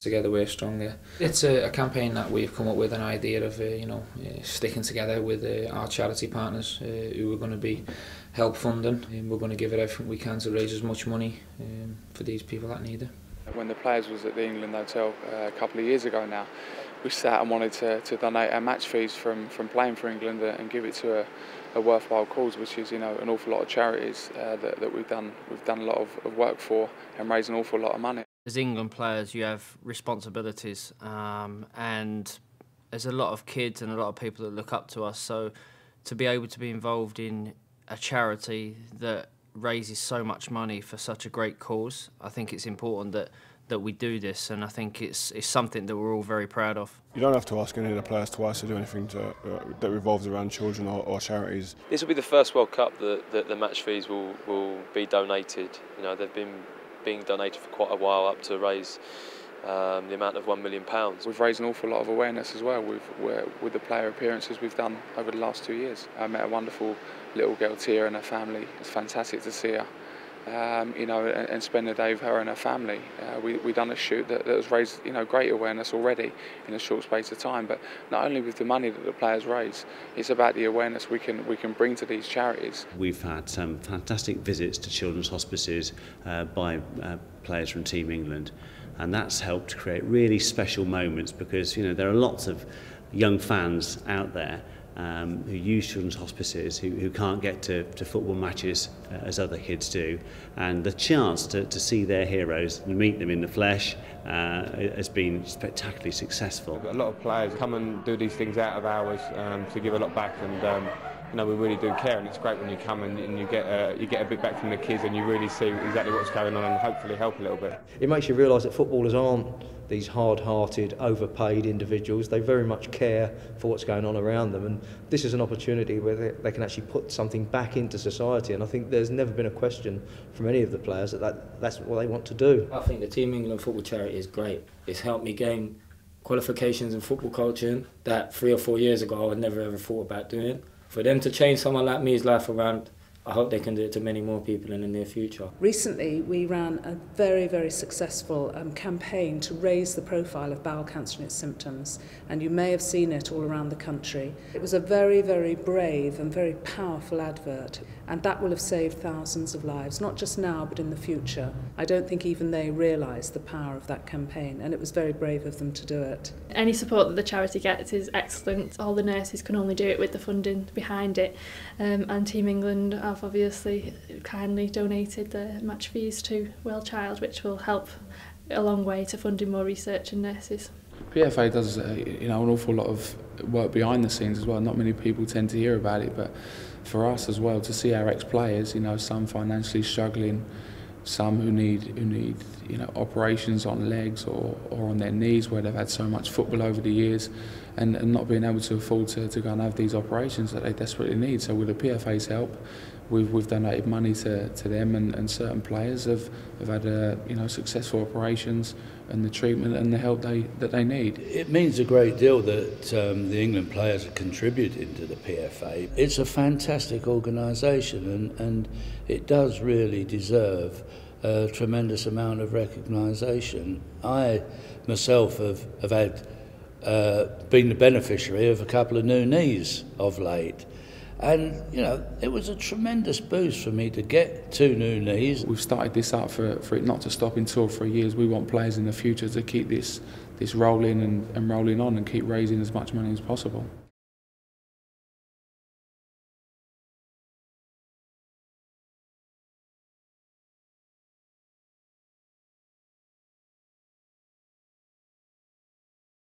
Together we're stronger. It's a campaign that we've come up with, an idea of sticking together with our charity partners who are going to be help funding, and we're going to give it everything we can to raise as much money for these people that need it. When the players was at the England Hotel a couple of years ago now, we sat and wanted to donate our match fees from playing for England and give it to a worthwhile cause, which is an awful lot of charities that we've done a lot of work for and raised an awful lot of money. As England players, you have responsibilities, and there's a lot of kids and a lot of people that look up to us. So to be able to be involved in a charity that raises so much money for such a great cause, I think it's important that we do this, and I think it's something that we're all very proud of. You don't have to ask any of the players twice to do anything that revolves around children or charities. This will be the first World Cup that the match fees will be donated. They've been being donated for quite a while, up to raise the amount of £1 million. We've raised an awful lot of awareness as well with the player appearances we've done over the last 2 years. I met a wonderful little girl, Tia, and her family. It's fantastic to see her. And spend a day with her and her family. We done a shoot that has raised great awareness already in a short space of time. But not only with the money that the players raise, it's about the awareness we can bring to these charities. We've had some fantastic visits to children's hospices by players from Team England, and that's helped create really special moments, because there are lots of young fans out there who use children's hospices who can't get to football matches as other kids do, and the chance to see their heroes and meet them in the flesh has been spectacularly successful. A lot of players come and do these things out of hours to give a lot back, and we really do care, and it's great when you come and you get a bit back from the kids and you really see exactly what's going on and hopefully help a little bit. It makes you realise that footballers aren't these hard-hearted, overpaid individuals. They very much care for what's going on around them, and this is an opportunity where they can actually put something back into society, and I think there's never been a question from any of the players that's what they want to do. I think the Team England football charity is great. It's helped me gain qualifications in football coaching that 3 or 4 years ago I would never ever thought about doing. For them to change someone like me's life around, I hope they can do it to many more people in the near future. Recently we ran a very, very successful campaign to raise the profile of bowel cancer and its symptoms, and you may have seen it all around the country. It was a very, very brave and very powerful advert, and that will have saved thousands of lives, not just now but in the future. I don't think even they realised the power of that campaign, and it was very brave of them to do it. Any support that the charity gets is excellent. All the nurses can only do it with the funding behind it, and Team England have obviously kindly donated the match fees to Well Child, which will help a long way to funding more research and nurses. PFA does an awful lot of work behind the scenes as well. Not many people tend to hear about it, but for us as well, to see our ex-players, some financially struggling, some who need operations on legs or on their knees where they've had so much football over the years, and not being able to afford to go and have these operations that they desperately need. So with the PFA's help, we've donated money to them, and certain players have had successful operations and the treatment and the help that they need. It means a great deal that the England players are contributing to the PFA. It's a fantastic organisation, and it does really deserve a tremendous amount of recognition. I myself have had been the beneficiary of a couple of new knees of late. And, it was a tremendous boost for me to get 2 new knees. We've started this up for it not to stop in 2 or 3 years. We want players in the future to keep this rolling and rolling on and keep raising as much money as possible.